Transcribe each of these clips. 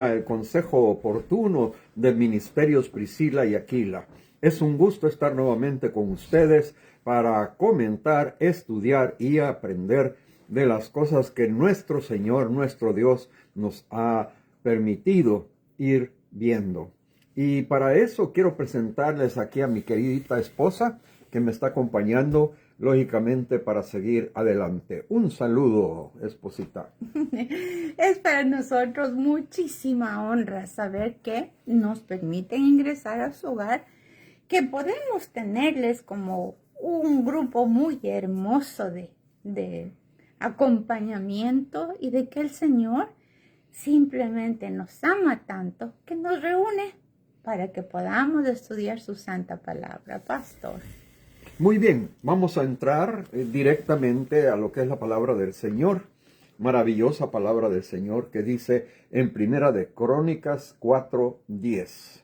el consejo oportuno de Ministerios Priscila y Aquila. Es un gusto estar nuevamente con ustedes para comentar, estudiar y aprender de las cosas que nuestro Señor, nuestro Dios, nos ha permitido ir viendo. Y para eso quiero presentarles aquí a mi queridita esposa que me está acompañando, lógicamente, para seguir adelante. Un saludo, esposita. Es para nosotros muchísima honra saber que nos permiten ingresar a su hogar, que podemos tenerles como un grupo muy hermoso de acompañamiento y de que el Señor simplemente nos ama tanto que nos reúne para que podamos estudiar su santa palabra, pastor. Muy bien, vamos a entrar directamente a lo que es la palabra del Señor. Maravillosa palabra del Señor que dice en Primera de Crónicas 4:10.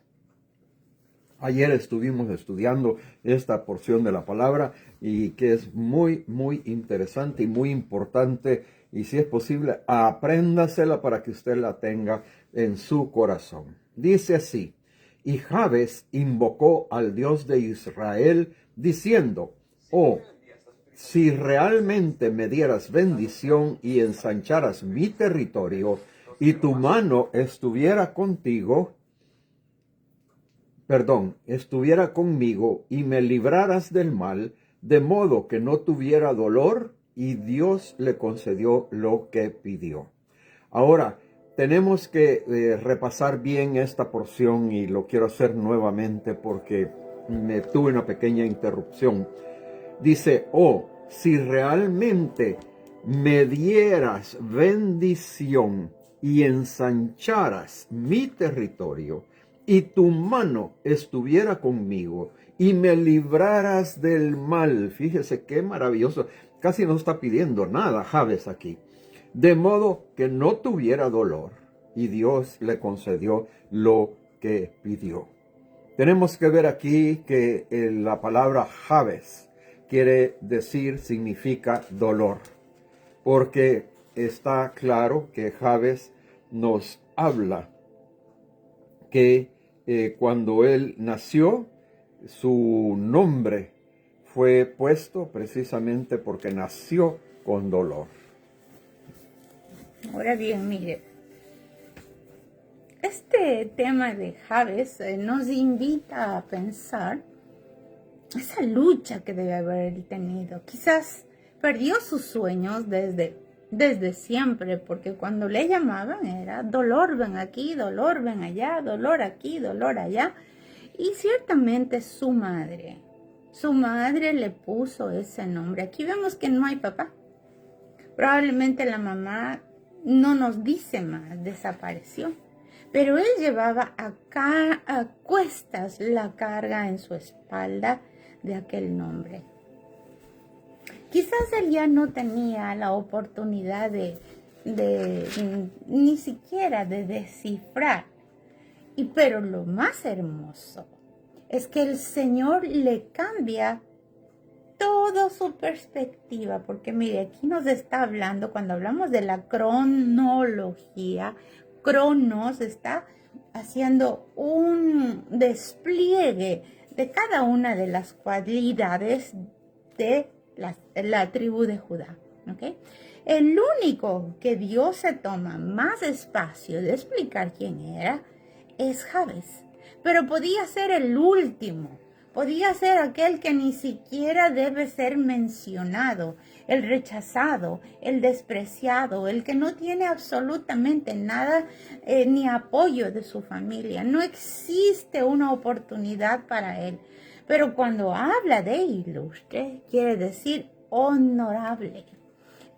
Ayer estuvimos estudiando esta porción de la palabra y que es muy interesante y muy importante, y si es posible, apréndasela para que usted la tenga en su corazón. Dice así: y Jabes invocó al Dios de Israel diciendo: oh, si realmente me dieras bendición y ensancharas mi territorio, y tu mano estuviera conmigo y me libraras del mal, de modo que no tuviera dolor, y Dios le concedió lo que pidió. Ahora, tenemos que repasar bien esta porción y lo quiero hacer nuevamente porque me tuve una pequeña interrupción. Dice: oh, si realmente me dieras bendición y ensancharas mi territorio, y tu mano estuviera conmigo y me libraras del mal. Fíjese qué maravilloso. Casi no está pidiendo nada Jabes aquí. De modo que no tuviera dolor, y Dios le concedió lo que pidió. Tenemos que ver aquí que la palabra Jabes significa dolor, porque está claro que Jabes nos habla que cuando él nació, su nombre fue puesto precisamente porque nació con dolor. Ahora bien, mire, este tema de Jabes nos invita a pensar esa lucha que debe haber tenido. Quizás perdió sus sueños desde siempre, porque cuando le llamaban era dolor, ven aquí, dolor, ven allá, dolor aquí, dolor allá. Y ciertamente su madre le puso ese nombre. Aquí vemos que no hay papá. Probablemente la mamá no nos dice más, desapareció. Pero él llevaba a cuestas la carga en su espalda de aquel nombre. Quizás él ya no tenía la oportunidad ni siquiera de descifrar. Pero lo más hermoso es que el Señor le cambia toda su perspectiva, porque mire, aquí nos está hablando, cuando hablamos de la cronología, Cronos está haciendo un despliegue de cada una de las cualidades de la tribu de Judá, ¿ok? El único que Dios se toma más espacio de explicar quién era es Jabes, pero podía ser el último. Podía ser aquel que ni siquiera debe ser mencionado, el rechazado, el despreciado, el que no tiene absolutamente nada ni apoyo de su familia. No existe una oportunidad para él. Pero cuando habla de ilustre, quiere decir honorable,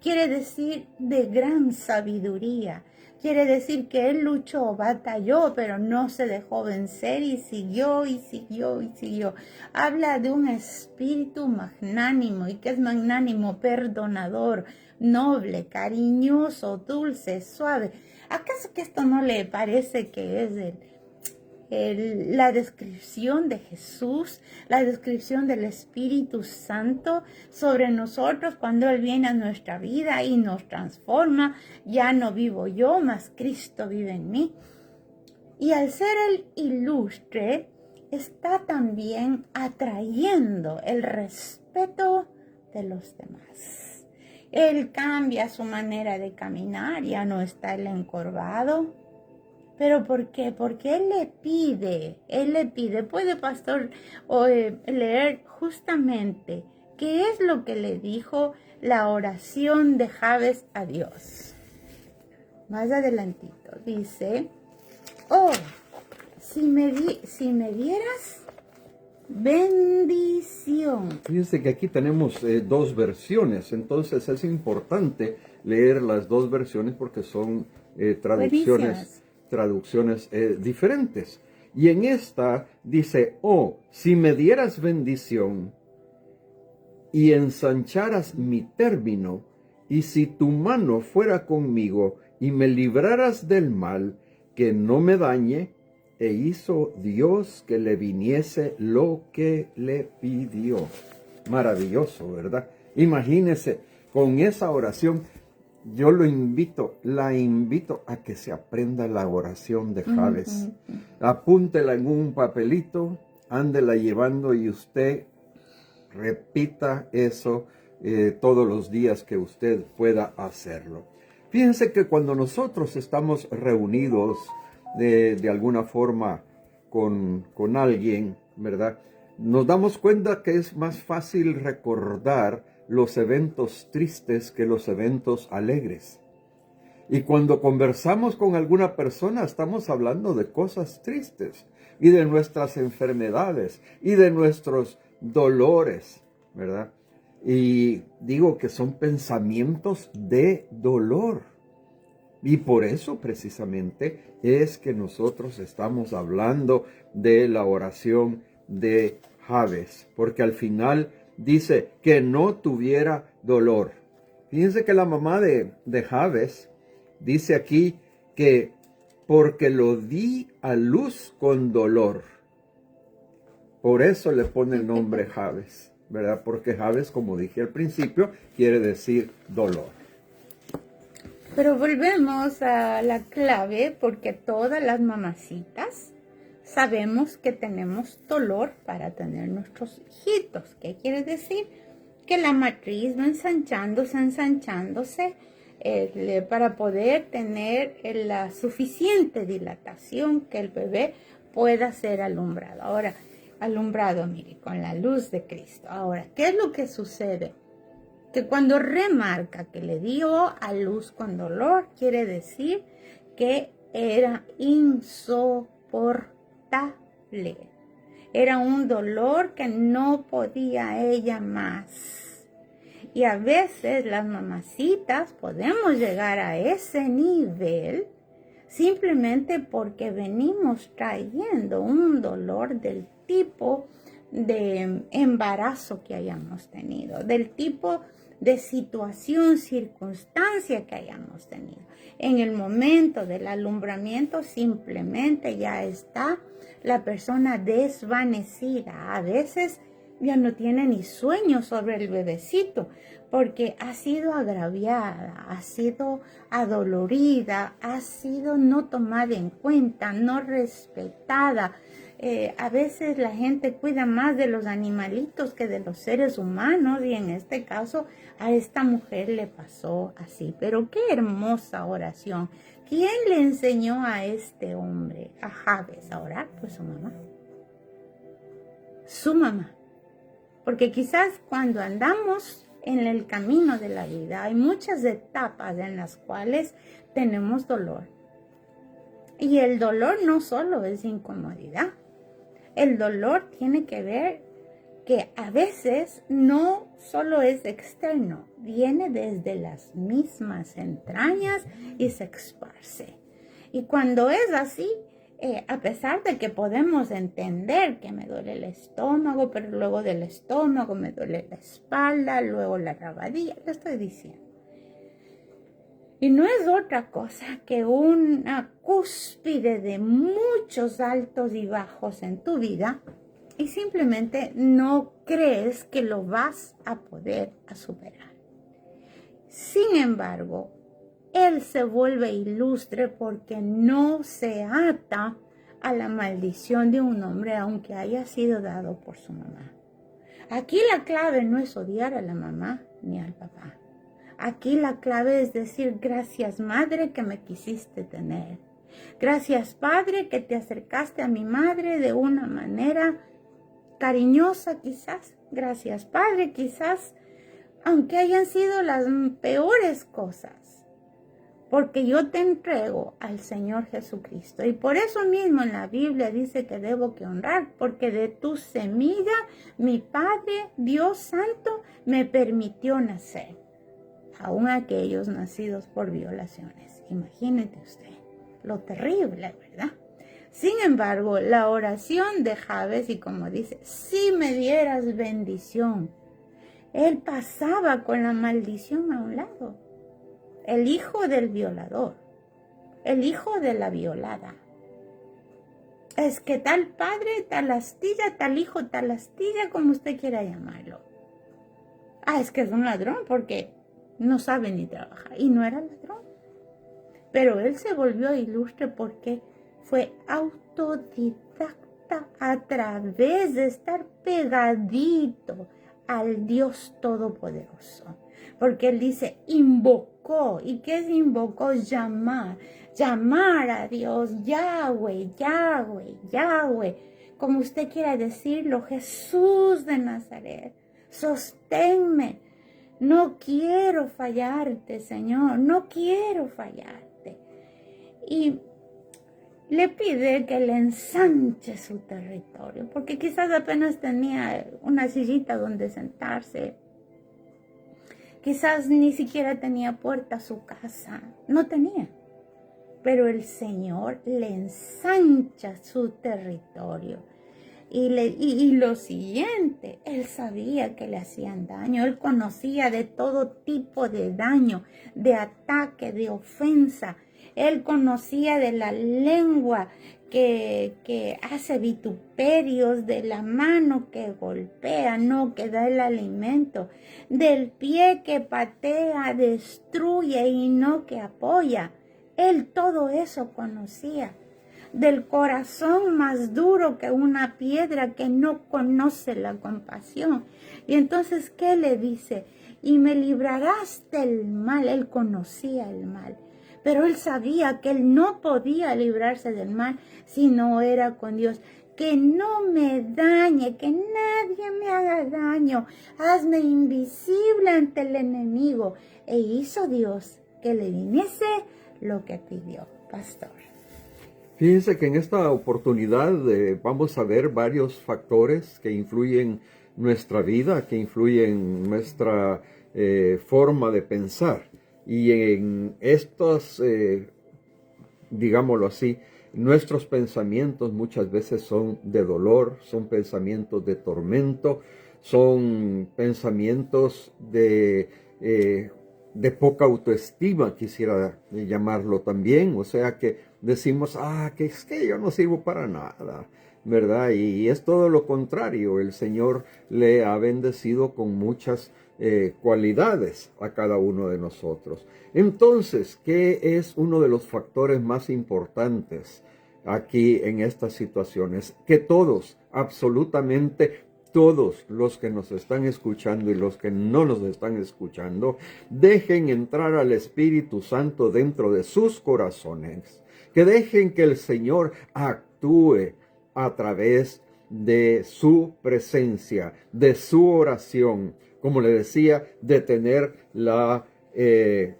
quiere decir de gran sabiduría. Quiere decir que él luchó, batalló, pero no se dejó vencer y siguió y siguió y siguió. Habla de un espíritu magnánimo. ¿Y qué es magnánimo? Perdonador, noble, cariñoso, dulce, suave. ¿Acaso que esto no le parece que es la descripción de Jesús, la descripción del Espíritu Santo sobre nosotros cuando Él viene a nuestra vida y nos transforma? Ya no vivo yo, mas Cristo vive en mí. Y al ser el ilustre, está también atrayendo el respeto de los demás. Él cambia su manera de caminar, ya no está el encorvado. ¿Pero por qué? Porque él le pide, puede pastor leer justamente qué es lo que le dijo la oración de Jabes a Dios. Más adelantito dice, oh, si me dieras bendición. Fíjense que aquí tenemos dos versiones, entonces es importante leer las dos versiones porque son traducciones diferentes. Y en esta dice, oh, si me dieras bendición y ensancharas mi término, y si tu mano fuera conmigo y me libraras del mal, que no me dañe, e hizo Dios que le viniese lo que le pidió. Maravilloso, ¿verdad? Imagínese, con esa oración, yo la invito a que se aprenda la oración de Jabes. Apúntela en un papelito, ándela llevando y usted repita eso todos los días que usted pueda hacerlo. Fíjense que cuando nosotros estamos reunidos de alguna forma con alguien, ¿verdad? Nos damos cuenta que es más fácil recordar los eventos tristes que los eventos alegres. Y cuando conversamos con alguna persona estamos hablando de cosas tristes y de nuestras enfermedades y de nuestros dolores, ¿verdad? Y digo que son pensamientos de dolor. Y por eso precisamente es que nosotros estamos hablando de la oración de Jabes, porque al final dice que no tuviera dolor. Fíjense que la mamá de Jabes dice aquí que porque lo di a luz con dolor. Por eso le pone el nombre Jabes, ¿verdad? Porque Jabes, como dije al principio, quiere decir dolor. Pero volvemos a la clave, porque todas las mamacitas sabemos que tenemos dolor para tener nuestros hijitos. ¿Qué quiere decir? Que la matriz va ensanchándose para poder tener la suficiente dilatación que el bebé pueda ser alumbrado. Ahora, mire, con la luz de Cristo. Ahora, ¿qué es lo que sucede? Que cuando remarca que le dio a luz con dolor, quiere decir que era insoportable. Era un dolor que no podía ella más. Y a veces las mamacitas podemos llegar a ese nivel simplemente porque venimos trayendo un dolor del tipo de embarazo que hayamos tenido, del tipo de situación, circunstancia que hayamos tenido. En el momento del alumbramiento simplemente ya está la persona desvanecida. A veces ya no tiene ni sueño sobre el bebecito porque ha sido agraviada, ha sido adolorida, ha sido no tomada en cuenta, no respetada. A veces la gente cuida más de los animalitos que de los seres humanos, y en este caso a esta mujer le pasó así. Pero qué hermosa oración. ¿Quién le enseñó a este hombre, a Jabes, a orar? Pues su mamá. Su mamá. Porque quizás cuando andamos en el camino de la vida hay muchas etapas en las cuales tenemos dolor. Y el dolor no solo es incomodidad. El dolor tiene que ver que a veces no solo es externo, viene desde las mismas entrañas y se esparce. Y cuando es así, a pesar de que podemos entender que me duele el estómago, pero luego del estómago me duele la espalda, luego la rabadilla, le estoy diciendo. Y no es otra cosa que una cúspide de muchos altos y bajos en tu vida, y simplemente no crees que lo vas a poder superar. Sin embargo, él se vuelve ilustre porque no se ata a la maldición de un hombre aunque haya sido dado por su mamá. Aquí la clave no es odiar a la mamá ni al papá. Aquí la clave es decir, gracias madre que me quisiste tener. Gracias padre que te acercaste a mi madre de una manera cariñosa quizás. Gracias padre quizás, aunque hayan sido las peores cosas. Porque yo te entrego al Señor Jesucristo. Y por eso mismo en la Biblia dice que debo que honrar, porque de tu semilla mi Padre, Dios Santo, me permitió nacer. Aún aquellos nacidos por violaciones. Imagínate usted lo terrible, ¿verdad? Sin embargo, la oración de Jabes, y como dice, si me dieras bendición, él pasaba con la maldición a un lado. El hijo del violador, el hijo de la violada. Es que tal padre, tal astilla, tal hijo, tal astilla, como usted quiera llamarlo. Es que es un ladrón porque no sabe ni trabajar. Y no era ladrón. Pero él se volvió ilustre porque fue autodidacta a través de estar pegadito al Dios Todopoderoso. Porque él dice, invocó. ¿Y qué es invocó? Llamar. Llamar a Dios, Yahweh, Yahweh, Yahweh. Como usted quiera decirlo, Jesús de Nazaret, sosténme. No quiero fallarte, Señor, no quiero fallarte. Y le pide que le ensanche su territorio, porque quizás apenas tenía una sillita donde sentarse. Quizás ni siquiera tenía puerta a su casa, no tenía. Pero el Señor le ensancha su territorio. Y lo siguiente, él sabía que le hacían daño, él conocía de todo tipo de daño, de ataque, de ofensa. Él conocía de la lengua que hace vituperios, de la mano que golpea, no que da el alimento, del pie que patea, destruye y no que apoya. Él todo eso conocía. Del corazón más duro que una piedra que no conoce la compasión. Y entonces, ¿qué le dice? Y me librarás del mal. Él conocía el mal. Pero él sabía que él no podía librarse del mal si no era con Dios. Que no me dañe, que nadie me haga daño. Hazme invisible ante el enemigo. E hizo Dios que le viniese lo que pidió, pastor. Fíjense que en esta oportunidad vamos a ver varios factores que influyen nuestra vida, que influyen nuestra forma de pensar. Y en estos, digámoslo así, nuestros pensamientos muchas veces son de dolor, son pensamientos de tormento, son pensamientos de poca autoestima, quisiera llamarlo también. O sea que decimos, que es que yo no sirvo para nada, ¿verdad? Y es todo lo contrario. El Señor le ha bendecido con muchas cualidades a cada uno de nosotros. Entonces, ¿qué es uno de los factores más importantes aquí en estas situaciones? Que todos, absolutamente todos los que nos están escuchando y los que no nos están escuchando, dejen entrar al Espíritu Santo dentro de sus corazones. Que dejen que el Señor actúe a través de su presencia, de su oración. Como le decía, de tener la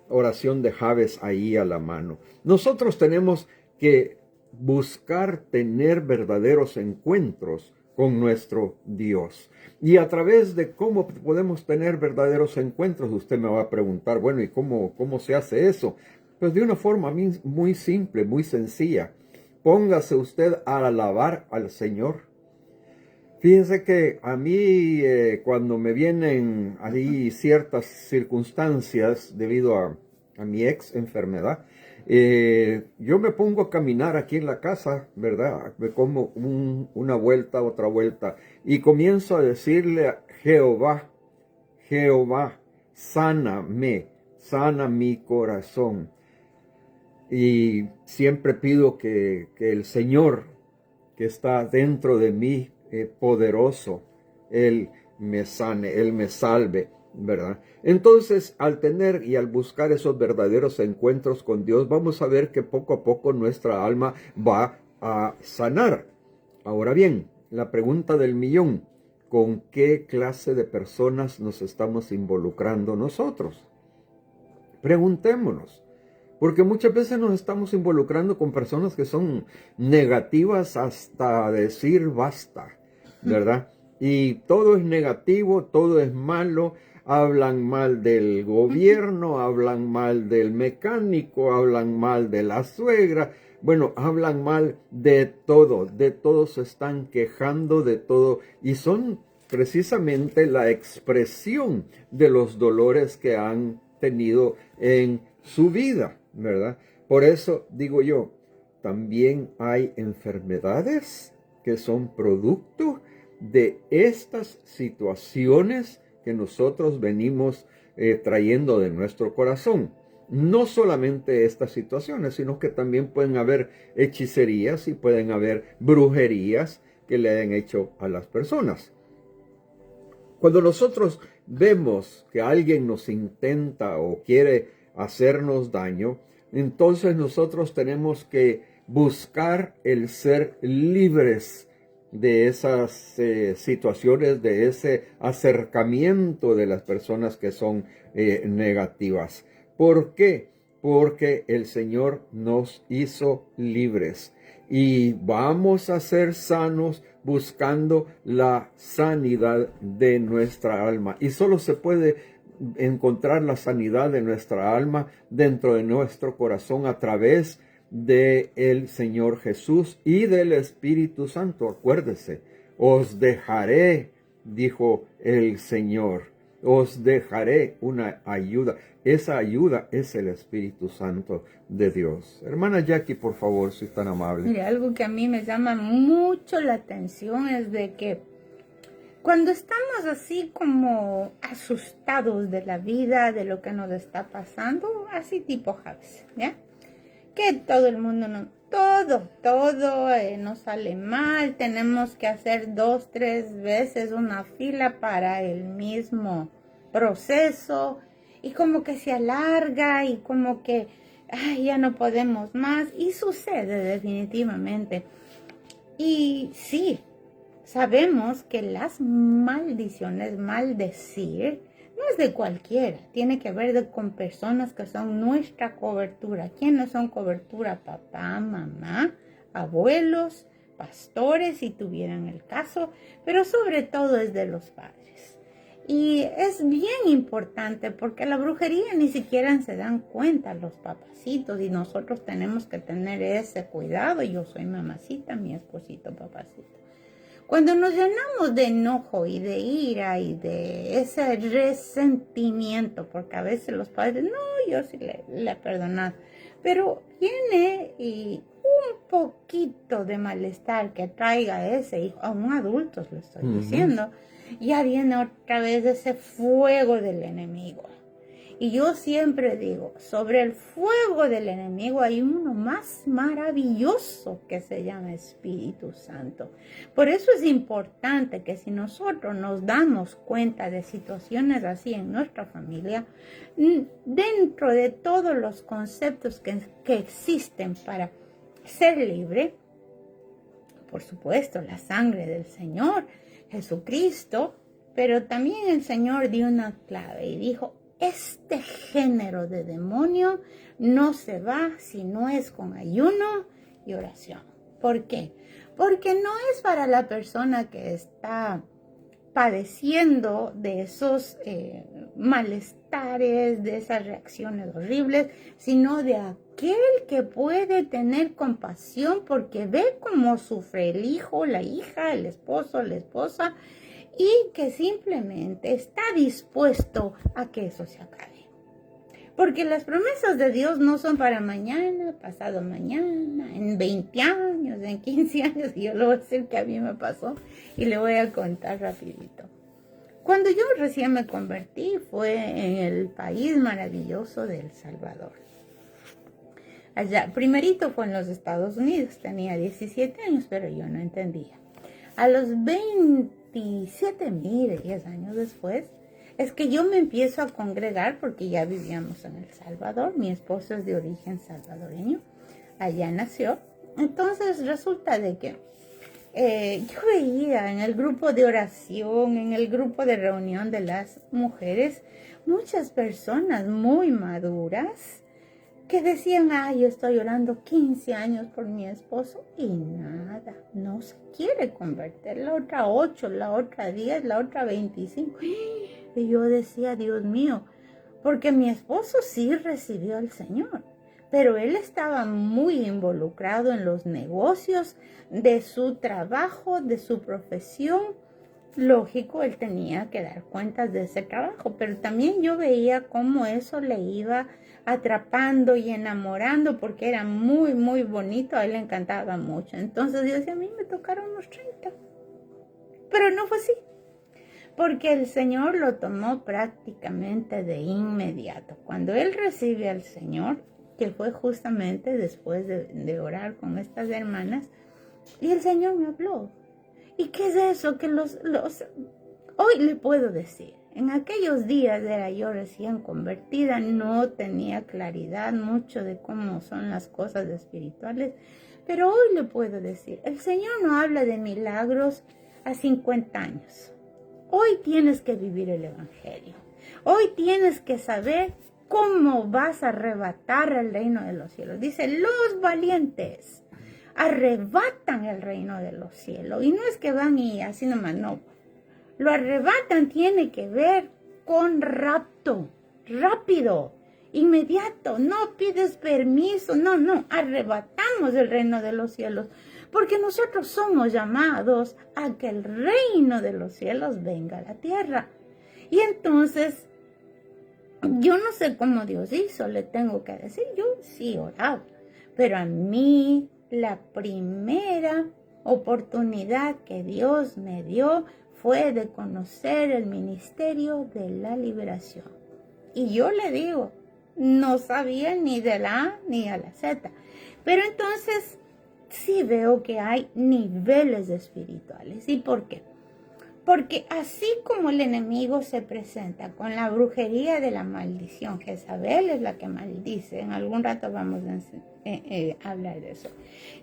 oración de Jabes ahí a la mano. Nosotros tenemos que buscar tener verdaderos encuentros con nuestro Dios. Y a través de cómo podemos tener verdaderos encuentros, usted me va a preguntar, bueno, ¿y cómo se hace eso? Pues de una forma muy simple, muy sencilla. Póngase usted a alabar al Señor. Fíjese que a mí cuando me vienen ahí ciertas circunstancias debido a mi ex enfermedad, yo me pongo a caminar aquí en la casa, ¿verdad? Me como una vuelta, otra vuelta, y comienzo a decirle a Jehová, Jehová, sáname, sana mi corazón. Y siempre pido que el Señor que está dentro de mí, poderoso, Él me sane, Él me salve, ¿verdad? Entonces, al tener y al buscar esos verdaderos encuentros con Dios, vamos a ver que poco a poco nuestra alma va a sanar. Ahora bien, la pregunta del millón: ¿con qué clase de personas nos estamos involucrando nosotros? Preguntémonos, porque muchas veces nos estamos involucrando con personas que son negativas hasta decir basta, ¿verdad? Y todo es negativo, todo es malo. Hablan mal del gobierno, hablan mal del mecánico, hablan mal de la suegra. Bueno, hablan mal de todo se están quejando de todo, y son precisamente la expresión de los dolores que han tenido en su vida, ¿verdad? Por eso digo yo, también hay enfermedades que son producto de estas situaciones que nosotros venimos trayendo de nuestro corazón. No solamente estas situaciones, sino que también pueden haber hechicerías y pueden haber brujerías que le han hecho a las personas. Cuando nosotros vemos que alguien nos intenta o quiere hacernos daño, entonces nosotros tenemos que buscar el ser libres de esas situaciones, de ese acercamiento de las personas que son negativas. ¿Por qué? Porque el Señor nos hizo libres y vamos a ser sanos buscando la sanidad de nuestra alma. Y solo se puede encontrar la sanidad de nuestra alma dentro de nuestro corazón a través de el Señor Jesús y del Espíritu Santo. Acuérdese, os dejaré, dijo el Señor, os dejaré una ayuda. Esa ayuda es el Espíritu Santo de Dios. Hermana Jackie, por favor, si es tan amable. Mire, algo que a mí me llama mucho la atención es de que cuando estamos así como asustados de la vida, de lo que nos está pasando, así tipo Javes, ¿ya? Que todo el mundo, todo nos sale mal, tenemos que hacer 2, 3 veces una fila para el mismo proceso, y como que se alarga y como que ya no podemos más, y sucede definitivamente. Y sí, sabemos que las maldiciones, maldecir, no es de cualquiera, tiene que ver con personas que son nuestra cobertura. ¿Quiénes son cobertura? Papá, mamá, abuelos, pastores, si tuvieran el caso, pero sobre todo es de los padres. Y es bien importante porque la brujería ni siquiera se dan cuenta los papacitos, y nosotros tenemos que tener ese cuidado. Yo soy mamacita, mi esposito papacito. Cuando nos llenamos de enojo y de ira y de ese resentimiento, porque a veces los padres, no, yo sí le he perdonado, pero viene y un poquito de malestar que traiga ese hijo, a un adulto le estoy diciendo, ya viene otra vez ese fuego del enemigo. Y yo siempre digo, sobre el fuego del enemigo hay uno más maravilloso que se llama Espíritu Santo. Por eso es importante que si nosotros nos damos cuenta de situaciones así en nuestra familia, dentro de todos los conceptos que existen para ser libre, por supuesto, la sangre del Señor Jesucristo, pero también el Señor dio una clave y dijo, este género de demonio no se va si no es con ayuno y oración. ¿Por qué? Porque no es para la persona que está padeciendo de esos malestares, de esas reacciones horribles, sino de aquel que puede tener compasión porque ve cómo sufre el hijo, la hija, el esposo, la esposa, y que simplemente está dispuesto a que eso se acabe. Porque las promesas de Dios no son para mañana, pasado mañana, en 20 años, en 15 años. Y yo le voy a decir que a mí me pasó y le voy a contar rapidito. Cuando yo recién me convertí fue en el país maravilloso de El Salvador. allá. Primerito fue en los Estados Unidos, tenía 17 años, pero yo no entendía. A los 27, mire, 10 años después, es que yo me empiezo a congregar porque ya vivíamos en El Salvador. Mi esposo es de origen salvadoreño, allá nació. Entonces resulta de que yo veía en el grupo de oración, en el grupo de reunión de las mujeres, muchas personas muy maduras que decían, ay, yo estoy orando 15 años por mi esposo y nada, no se quiere convertir. La otra 8, la otra 10, la otra 25. Y yo decía, Dios mío, porque mi esposo sí recibió al Señor, pero él estaba muy involucrado en los negocios de su trabajo, de su profesión. Lógico, él tenía que dar cuentas de ese trabajo, pero también yo veía cómo eso le iba atrapando y enamorando porque era muy, muy bonito, a él le encantaba mucho. Entonces yo decía, a mí me tocaron los 30, pero no fue así, porque el Señor lo tomó prácticamente de inmediato. Cuando él recibe al Señor, que fue justamente después de orar con estas hermanas, y el Señor me habló. ¿Y qué es eso? Que hoy le puedo decir, en aquellos días era yo recién convertida, no tenía claridad mucho de cómo son las cosas espirituales, pero hoy le puedo decir, el Señor no habla de milagros a 50 años. Hoy tienes que vivir el Evangelio. Hoy tienes que saber cómo vas a arrebatar el reino de los cielos. Dice, los valientes arrebatan el reino de los cielos. Y no es que van y así nomás, no. Lo arrebatan tiene que ver con rapto, rápido, inmediato. No pides permiso, no, arrebatamos el reino de los cielos. Porque nosotros somos llamados a que el reino de los cielos venga a la tierra. Y entonces, yo no sé cómo Dios hizo, le tengo que decir, yo sí oraba. Pero a mí, la primera oportunidad que Dios me dio fue de conocer el ministerio de la liberación. Y yo le digo, no sabía ni de la A ni a la Z. Pero entonces sí veo que hay niveles espirituales. ¿Y por qué? Porque así como el enemigo se presenta con la brujería de la maldición, Jezabel es la que maldice, en algún rato vamos a hablar de eso.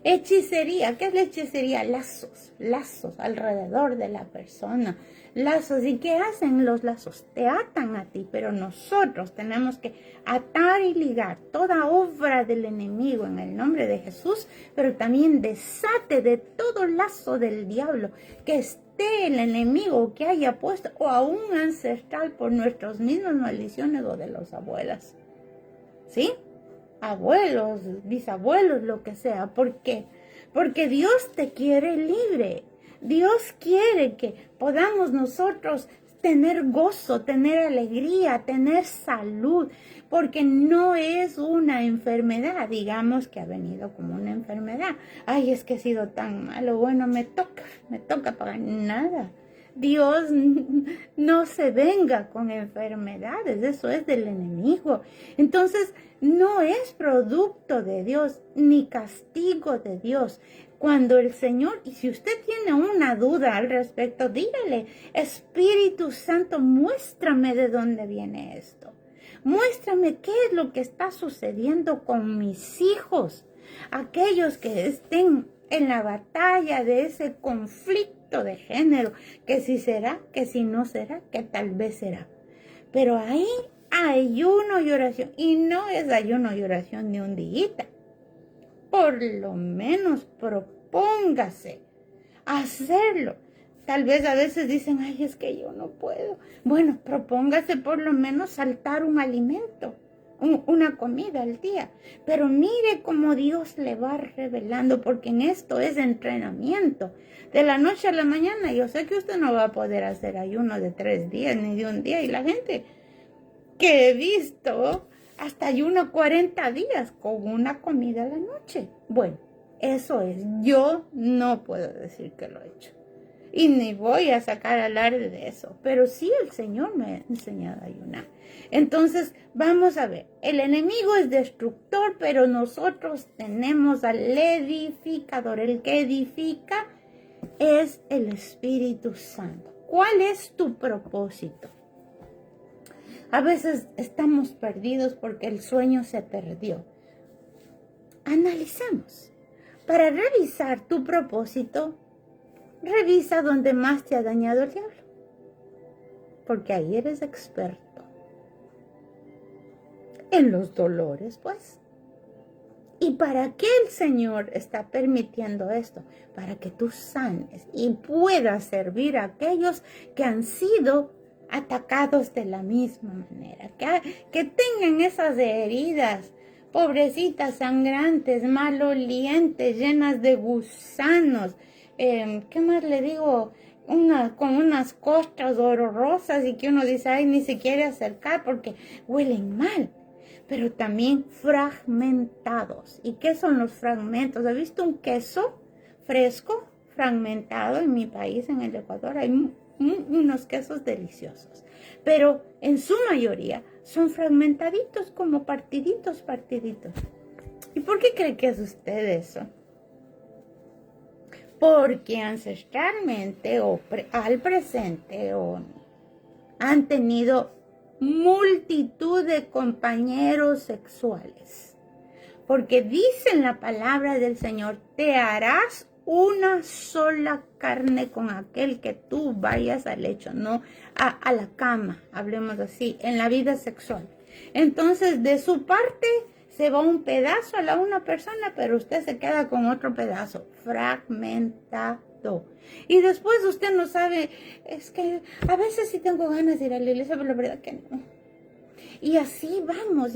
Hechicería, ¿qué es la hechicería? Lazos alrededor de la persona, lazos. ¿Y qué hacen los lazos? Te atan a ti, pero nosotros tenemos que atar y ligar toda obra del enemigo en el nombre de Jesús, pero también desate de todo lazo del diablo que esté el enemigo que haya puesto o a un ancestral por nuestras mismas maldiciones o de los abuelas. ¿Sí? Abuelos, bisabuelos, lo que sea. ¿Por qué? Porque Dios te quiere libre. Dios quiere que podamos nosotros tener gozo, tener alegría, tener salud, porque no es una enfermedad, digamos que ha venido como una enfermedad. Ay, es que he sido tan malo, bueno, me toca pagar nada. Dios no se venga con enfermedades, eso es del enemigo. Entonces, no es producto de Dios, ni castigo de Dios. Cuando el Señor, y si usted tiene una duda al respecto, dígale, Espíritu Santo, muéstrame de dónde viene esto. Muéstrame qué es lo que está sucediendo con mis hijos, aquellos que estén en la batalla de ese conflicto de género, que si será, que si no será, que tal vez será. Pero ahí ayuno y oración, y no es ayuno y oración de un día. Por lo menos propóngase a hacerlo. Tal vez a veces dicen, ay, es que yo no puedo. Bueno, propóngase por lo menos saltar un alimento, una comida al día. Pero mire cómo Dios le va revelando, porque en esto es entrenamiento. De la noche a la mañana, yo sé que usted no va a poder hacer ayuno de 3 días ni de un día. Y la gente que he visto hasta ayuno 40 días con una comida a la noche. Bueno, eso es. Yo no puedo decir que lo he hecho. y ni voy a sacar alarde de eso, pero sí el Señor me ha enseñado a ayunar. Entonces, vamos a ver, el enemigo es destructor, pero nosotros tenemos al edificador. El que edifica es el Espíritu Santo. ¿Cuál es tu propósito? A veces estamos perdidos porque el sueño se perdió. Analicemos. Para revisar tu propósito, revisa donde más te ha dañado el diablo, porque ahí eres experto. En los dolores, pues. ¿Y para qué el Señor está permitiendo esto? Para que tú sanes y puedas servir a aquellos que han sido atacados de la misma manera, que tengan esas heridas, pobrecitas, sangrantes, malolientes, llenas de gusanos, ¿qué más le digo? Con unas costras horrorosas y que uno dice, ay, ni se quiere acercar porque huelen mal. Pero también fragmentados. ¿Y qué son los fragmentos? ¿Has visto un queso fresco, fragmentado en mi país, en el Ecuador? Hay unos quesos deliciosos, pero en su mayoría son fragmentaditos, como partiditos. ¿Y por qué cree que es usted eso? Porque ancestralmente o al presente han tenido multitud de compañeros sexuales. Porque dice en la palabra del Señor, te harás una sola carne con aquel que tú vayas al lecho, no a la cama, hablemos así, en la vida sexual. Entonces, de su parte, se va un pedazo a una persona, pero usted se queda con otro pedazo, fragmentado. Y después usted no sabe, es que a veces sí tengo ganas de ir a la iglesia, pero la verdad que no. Y así vamos,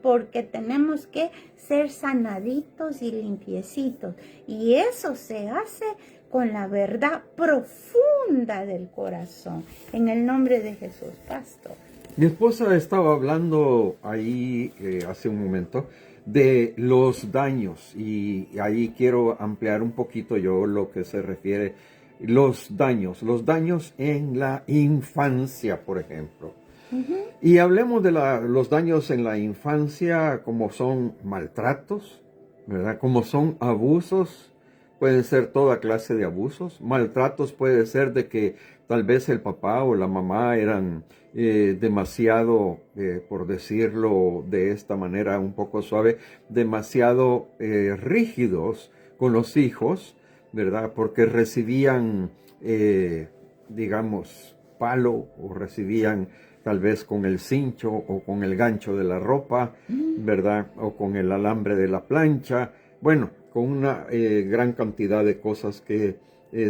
porque tenemos que ser sanaditos y limpiecitos. Y eso se hace con la verdad profunda del corazón. En el nombre de Jesús, pastor. Mi esposa estaba hablando ahí hace un momento de los daños y ahí quiero ampliar un poquito yo lo que se refiere los daños en la infancia, por ejemplo. Y hablemos de los daños en la infancia, como son maltratos, ¿verdad? Como son abusos, pueden ser toda clase de abusos. Maltratos puede ser de que tal vez el papá o la mamá eran demasiado, por decirlo de esta manera un poco suave, demasiado rígidos con los hijos, ¿verdad? Porque recibían, digamos, palo o recibían tal vez con el cincho o con el gancho de la ropa, ¿verdad? O con el alambre de la plancha. Bueno, con una gran cantidad de cosas que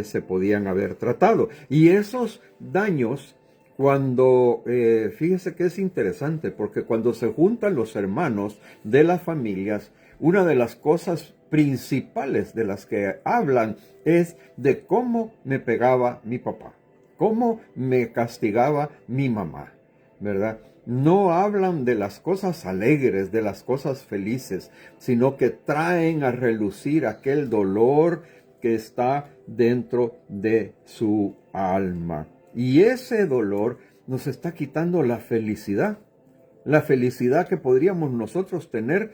se podían haber tratado. Y esos daños, cuando, fíjese que es interesante, porque cuando se juntan los hermanos de las familias, una de las cosas principales de las que hablan es de cómo me pegaba mi papá, cómo me castigaba mi mamá, ¿verdad? No hablan de las cosas alegres, de las cosas felices, sino que traen a relucir aquel dolor que está dentro de su alma. Y ese dolor nos está quitando la felicidad que podríamos nosotros tener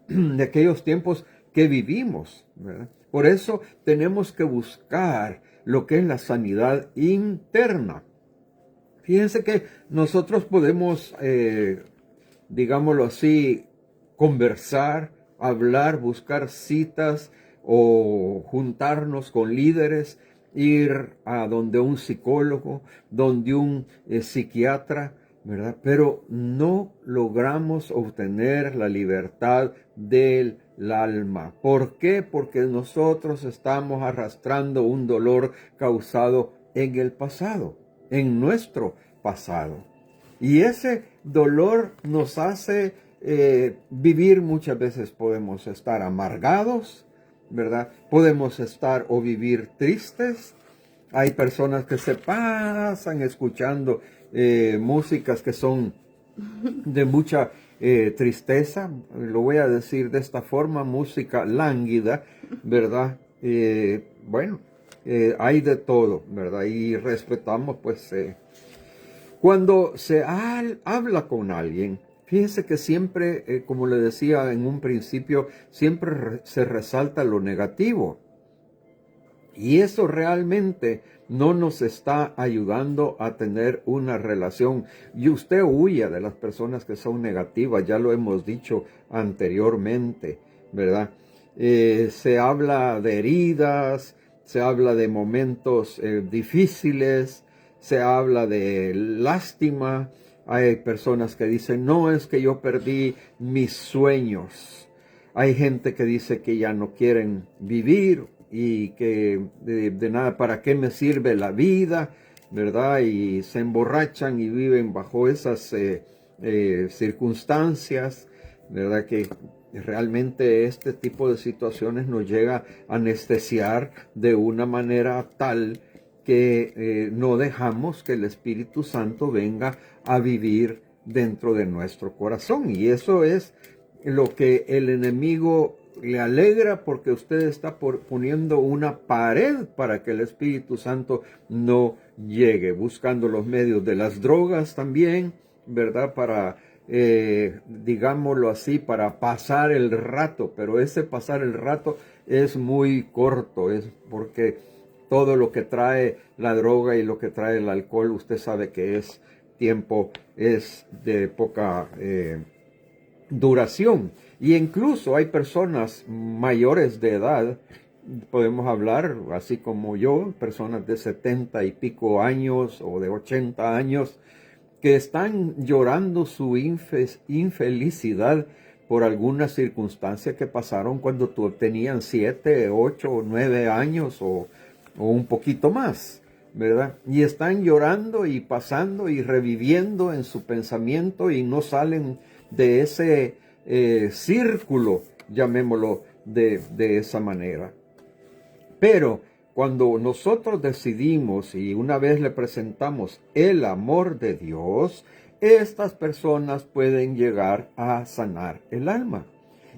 de aquellos tiempos que vivimos, ¿verdad? Por eso tenemos que buscar lo que es la sanidad interna. Fíjense que nosotros podemos, digámoslo así, conversar, hablar, buscar citas o juntarnos con líderes, ir a donde un psicólogo, donde un psiquiatra, ¿verdad? Pero no logramos obtener la libertad del alma. ¿Por qué? Porque nosotros estamos arrastrando un dolor causado en el pasado, en nuestro pasado. Y ese dolor nos hace vivir, muchas veces podemos estar amargados, ¿verdad? Podemos estar o vivir tristes. Hay personas que se pasan escuchando músicas que son de mucha tristeza, lo voy a decir de esta forma, música lánguida, ¿verdad? Bueno, hay de todo, ¿verdad? Y respetamos, pues, cuando se habla con alguien, fíjese que siempre, como le decía en un principio, siempre se resalta lo negativo. Y eso realmente no nos está ayudando a tener una relación. Y usted huya de las personas que son negativas, ya lo hemos dicho anteriormente, ¿verdad? Se habla de heridas, se habla de momentos difíciles, se habla de lástima. Hay personas que dicen, no, es que yo perdí mis sueños. Hay gente que dice que ya no quieren vivir y que de nada, ¿para qué me sirve la vida? ¿Verdad? Y se emborrachan y viven bajo esas circunstancias, ¿verdad? Que realmente este tipo de situaciones nos llega a anestesiar de una manera tal que no dejamos que el Espíritu Santo venga a vivir dentro de nuestro corazón. Y eso es lo que el enemigo le alegra, porque usted está poniendo una pared para que el Espíritu Santo no llegue, buscando los medios de las drogas también, ¿verdad? Para, digámoslo así, para pasar el rato, pero ese pasar el rato es muy corto, es porque todo lo que trae la droga y lo que trae el alcohol, usted sabe que es tiempo, es de poca duración. Y incluso hay personas mayores de edad, podemos hablar, así como yo, personas de 70 y pico años o de 80 años, que están llorando su infelicidad por alguna circunstancia que pasaron cuando tenían 7, 8 o 9 años o un poquito más, ¿verdad? Y están llorando y pasando y reviviendo en su pensamiento y no salen de ese círculo, llamémoslo de esa manera. Pero cuando nosotros decidimos y una vez le presentamos el amor de Dios, estas personas pueden llegar a sanar el alma.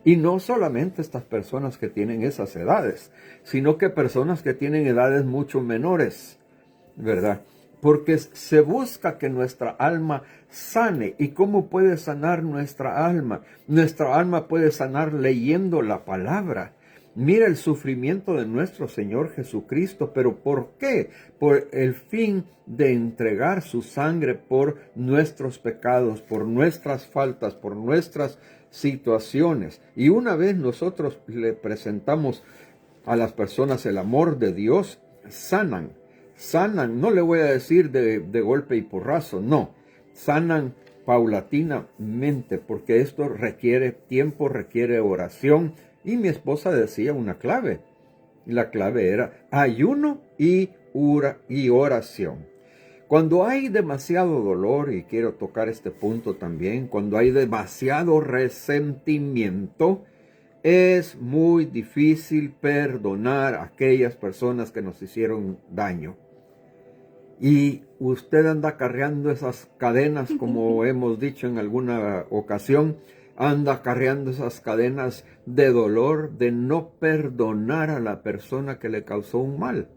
Y no solamente estas personas que tienen esas edades, sino que personas que tienen edades mucho menores, ¿verdad? Porque se busca que nuestra alma sane. ¿Y cómo puede sanar nuestra alma? Nuestra alma puede sanar leyendo la palabra. Mira el sufrimiento de nuestro Señor Jesucristo, pero ¿por qué? Por el fin de entregar su sangre por nuestros pecados, por nuestras faltas, por nuestras situaciones. Y una vez nosotros le presentamos a las personas el amor de Dios, sanan, no le voy a decir de golpe y porrazo, no, sanan paulatinamente, porque esto requiere tiempo, requiere oración. Y mi esposa decía una clave, la clave era ayuno y oración. Cuando hay demasiado dolor, y quiero tocar este punto también, cuando hay demasiado resentimiento, es muy difícil perdonar a aquellas personas que nos hicieron daño. Y usted anda acarreando esas cadenas, como hemos dicho en alguna ocasión, anda acarreando esas cadenas de dolor, de no perdonar a la persona que le causó un mal.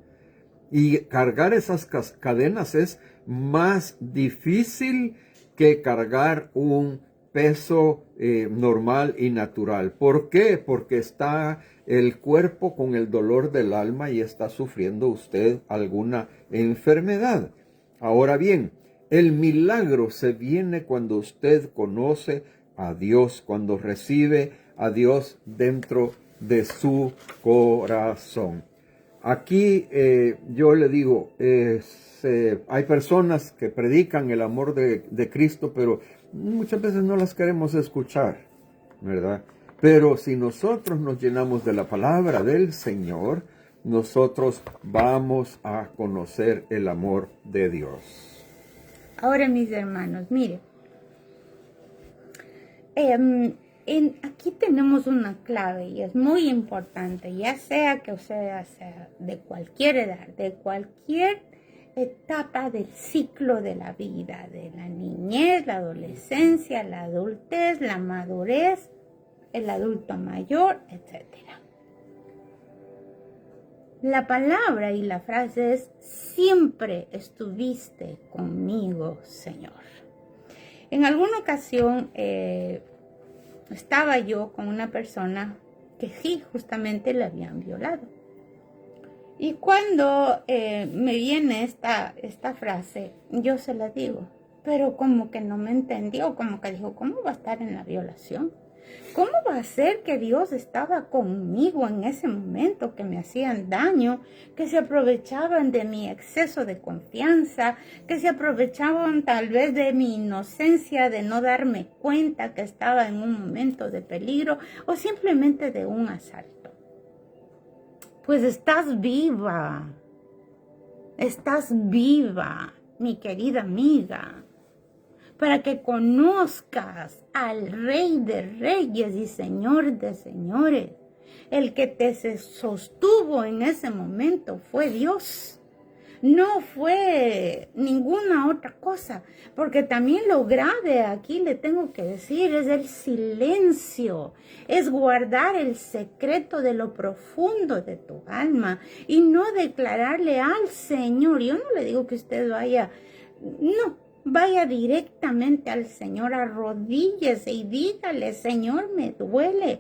Y cargar esas cadenas es más difícil que cargar un peso normal y natural. ¿Por qué? Porque está el cuerpo con el dolor del alma y está sufriendo usted alguna enfermedad. Ahora bien, el milagro se viene cuando usted conoce a Dios, cuando recibe a Dios dentro de su corazón. Aquí yo le digo, hay personas que predican el amor de Cristo, pero muchas veces no las queremos escuchar, ¿verdad? Pero si nosotros nos llenamos de la palabra del Señor, nosotros vamos a conocer el amor de Dios. Ahora, mis hermanos, mire, aquí tenemos una clave y es muy importante, ya sea que usted sea de cualquier edad, de cualquier etapa del ciclo de la vida, de la niñez, la adolescencia, la adultez, la madurez, el adulto mayor, etc. La palabra y la frase es: siempre estuviste conmigo, Señor. En alguna ocasión estaba yo con una persona que sí, justamente le habían violado. Y cuando me viene esta frase, yo se la digo, pero como que no me entendió, como que dijo: ¿cómo va a estar en la violación? ¿Cómo va a ser que Dios estaba conmigo en ese momento, que me hacían daño, que se aprovechaban de mi exceso de confianza, que se aprovechaban tal vez de mi inocencia, de no darme cuenta que estaba en un momento de peligro o simplemente de un asalto? Pues estás viva, mi querida amiga, para que conozcas al Rey de Reyes y Señor de Señores. El que te sostuvo en ese momento fue Dios, no fue ninguna otra cosa, porque también lo grave aquí le tengo que decir es el silencio, es guardar el secreto de lo profundo de tu alma y no declararle al Señor. Yo no le digo que usted vaya directamente al Señor, arrodíllese y dígale: Señor, me duele,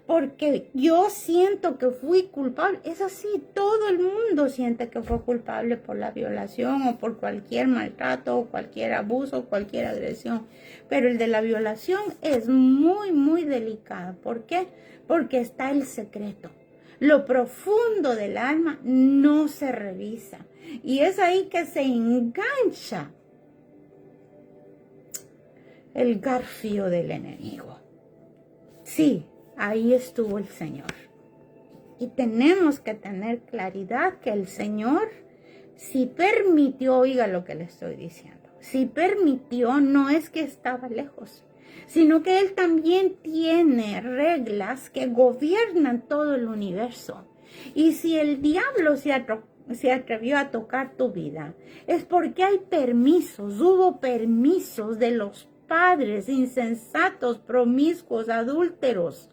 porque yo siento que fui culpable. Es así, todo el mundo siente que fue culpable por la violación o por cualquier maltrato o cualquier abuso o cualquier agresión. Pero el de la violación es muy, muy delicado. ¿Por qué? Porque está el secreto. Lo profundo del alma no se revisa. Y es ahí que se engancha el garfio del enemigo. Sí, ahí estuvo el Señor. Y tenemos que tener claridad que el Señor, si permitió, oiga lo que le estoy diciendo, si permitió, no es que estaba lejos, sino que Él también tiene reglas que gobiernan todo el universo. Y si el diablo se atrevió a tocar tu vida, es porque hay permisos, hubo permisos de los padres insensatos, promiscuos, adúlteros,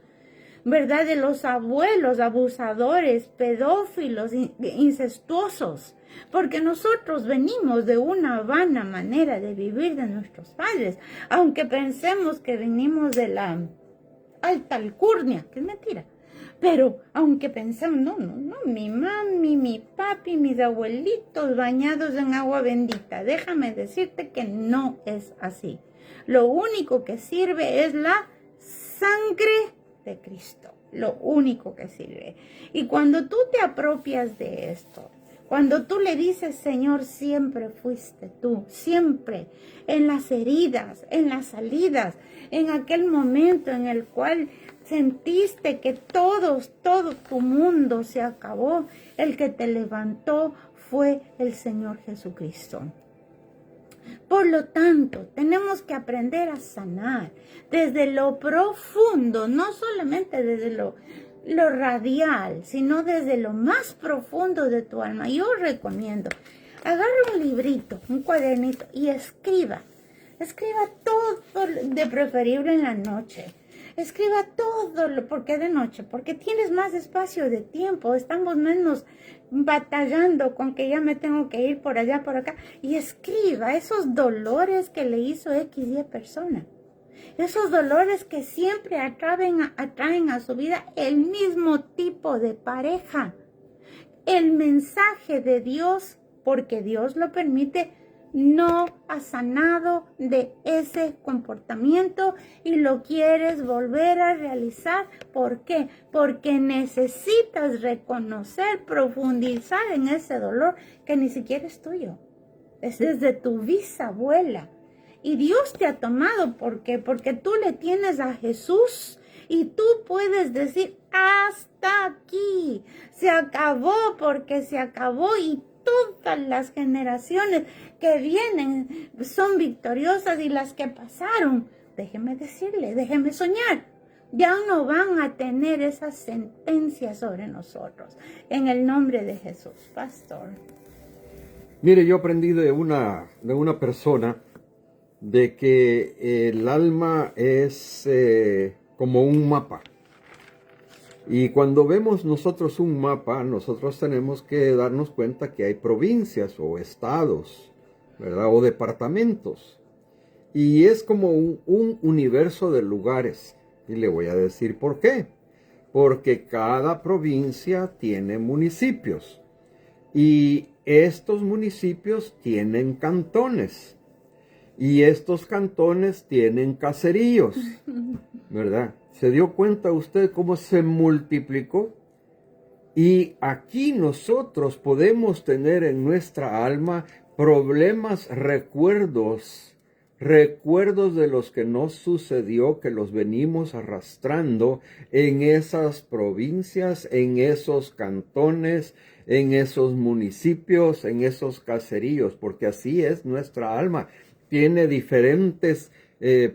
¿verdad? De los abuelos abusadores, pedófilos, incestuosos, porque nosotros venimos de una vana manera de vivir de nuestros padres, aunque pensemos que venimos de la alta alcurnia, que es mentira. Pero aunque pensemos, no, mi mami, mi papi, mis abuelitos bañados en agua bendita, déjame decirte que no es así. Lo único que sirve es la sangre de Cristo, lo único que sirve. Y cuando tú te apropias de esto, cuando tú le dices: Señor, siempre fuiste tú, siempre, en las heridas, en las salidas, en aquel momento en el cual sentiste que todo tu mundo se acabó, el que te levantó fue el Señor Jesucristo. Por lo tanto, tenemos que aprender a sanar desde lo profundo, no solamente desde lo radial, sino desde lo más profundo de tu alma. Yo recomiendo, agarra un librito, un cuadernito y escriba todo, de preferible en la noche. Escriba todo, ¿por qué de noche? Porque tienes más espacio de tiempo, estamos menos batallando con que ya me tengo que ir por allá, por acá. Y escriba esos dolores que le hizo X y persona. Esos dolores que siempre atraen a su vida el mismo tipo de pareja. El mensaje de Dios, porque Dios lo permite, no has sanado de ese comportamiento y lo quieres volver a realizar. ¿Por qué? Porque necesitas reconocer, profundizar en ese dolor que ni siquiera es tuyo. Es desde tu bisabuela. Y Dios te ha tomado. ¿Por qué? Porque tú le tienes a Jesús. Y tú puedes decir: hasta aquí. Se acabó, porque se acabó. Y todas las generaciones que vienen son victoriosas, y las que pasaron, déjeme decirle, déjeme soñar, ya no van a tener esas sentencias sobre nosotros. En el nombre de Jesús, pastor. Mire, yo aprendí de una persona de que el alma es como un mapa. Y cuando vemos nosotros un mapa, nosotros tenemos que darnos cuenta que hay provincias o estados, ¿verdad? O departamentos. Y es como un universo de lugares. Y le voy a decir por qué. Porque cada provincia tiene municipios. Y estos municipios tienen cantones. Y estos cantones tienen caseríos, ¿verdad? ¿Se dio cuenta usted cómo se multiplicó? Y aquí nosotros podemos tener en nuestra alma problemas, recuerdos de los que nos sucedió, que los venimos arrastrando en esas provincias, en esos cantones, en esos municipios, en esos caseríos, porque así es nuestra alma. Tiene diferentes,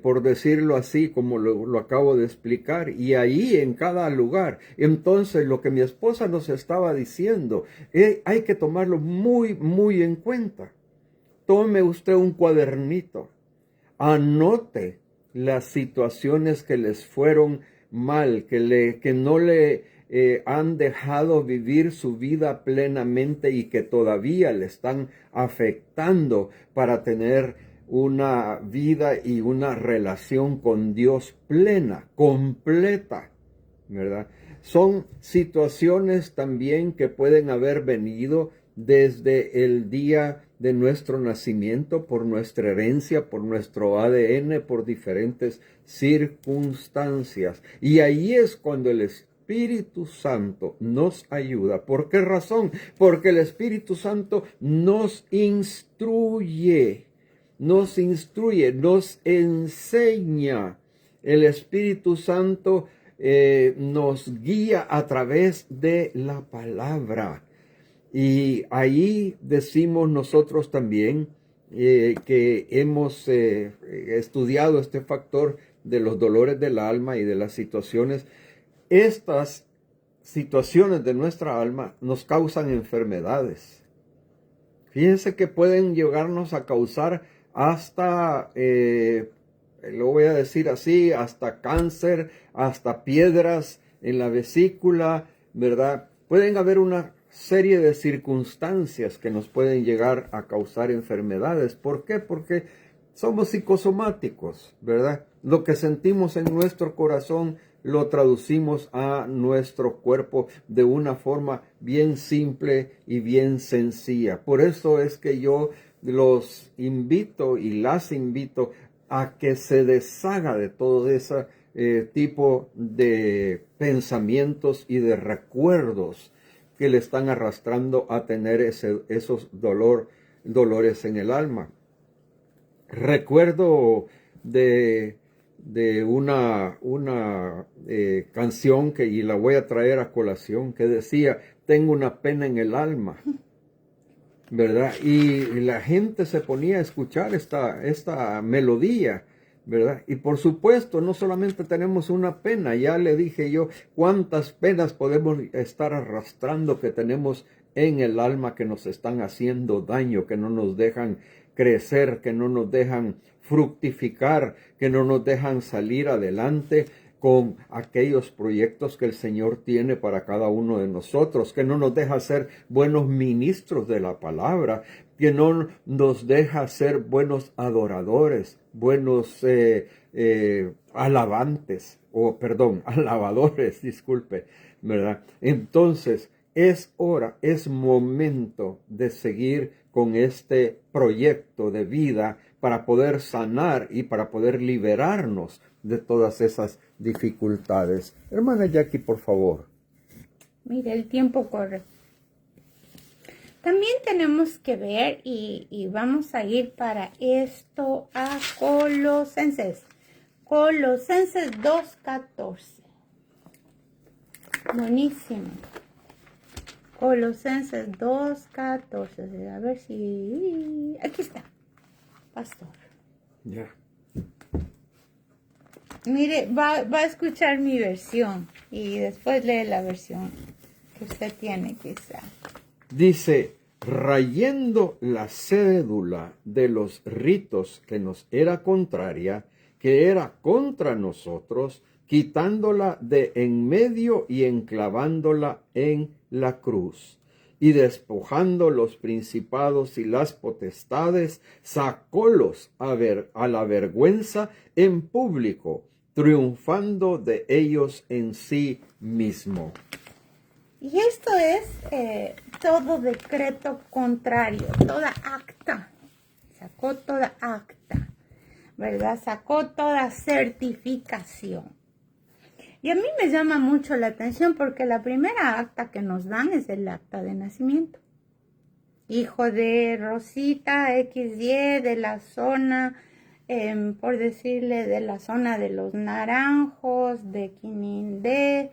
por decirlo así, como lo acabo de explicar, y ahí en cada lugar. Entonces, lo que mi esposa nos estaba diciendo, hay que tomarlo muy, muy en cuenta. Tome usted un cuadernito, anote las situaciones que les fueron mal, que no le han dejado vivir su vida plenamente y que todavía le están afectando para tener una vida y una relación con Dios plena, completa, ¿verdad? Son situaciones también que pueden haber venido desde el día de nuestro nacimiento, por nuestra herencia, por nuestro ADN, por diferentes circunstancias. Y ahí es cuando el Espíritu Santo nos ayuda. ¿Por qué razón? Porque el Espíritu Santo nos instruye, nos enseña. El Espíritu Santo nos guía a través de la palabra. Y ahí decimos nosotros también que hemos estudiado este factor de los dolores del alma y de las situaciones. Estas situaciones de nuestra alma nos causan enfermedades. Fíjense que pueden llegarnos a causar hasta, lo voy a decir así, hasta cáncer, hasta piedras en la vesícula, ¿verdad? Pueden haber una serie de circunstancias que nos pueden llegar a causar enfermedades. ¿Por qué? Porque somos psicosomáticos, ¿verdad? Lo que sentimos en nuestro corazón lo traducimos a nuestro cuerpo de una forma bien simple y bien sencilla. Por eso es que yo los invito y las invito a que se deshaga de todo ese tipo de pensamientos y de recuerdos que le están arrastrando a tener esos dolores en el alma. Recuerdo de una canción y la voy a traer a colación, que decía: tengo una pena en el alma, ¿verdad? Y la gente se ponía a escuchar esta melodía, ¿verdad? Y por supuesto, no solamente tenemos una pena, ya le dije yo cuántas penas podemos estar arrastrando que tenemos en el alma, que nos están haciendo daño, que no nos dejan crecer, que no nos dejan fructificar, que no nos dejan salir adelante con aquellos proyectos que el Señor tiene para cada uno de nosotros, que no nos deja ser buenos ministros de la palabra, que no nos deja ser buenos adoradores, buenos alabadores, disculpe, ¿verdad? Entonces, es momento de seguir con este proyecto de vida para poder sanar y para poder liberarnos de todas esas dificultades. Hermana Jackie, por favor. Mire, el tiempo corre. También tenemos que ver, y vamos a ir para esto a Colosenses. Colosenses 2:14. Buenísimo. Colosenses 2:14. A ver si... Aquí está, pastor. Ya. Mire, va a escuchar mi versión y después lee la versión que usted tiene quizá. Dice: rayendo la cédula de los ritos que nos era contraria, que era contra nosotros, quitándola de en medio y enclavándola en la cruz. Y despojando los principados y las potestades, sacólos a la vergüenza en público, triunfando de ellos en sí mismo. Y esto es todo decreto contrario, toda acta. Sacó toda acta, ¿verdad? Sacó toda certificación. Y a mí me llama mucho la atención porque la primera acta que nos dan es el acta de nacimiento. Hijo de Rosita XY de la zona, por decirle, de la zona de Los Naranjos, de Quinindé,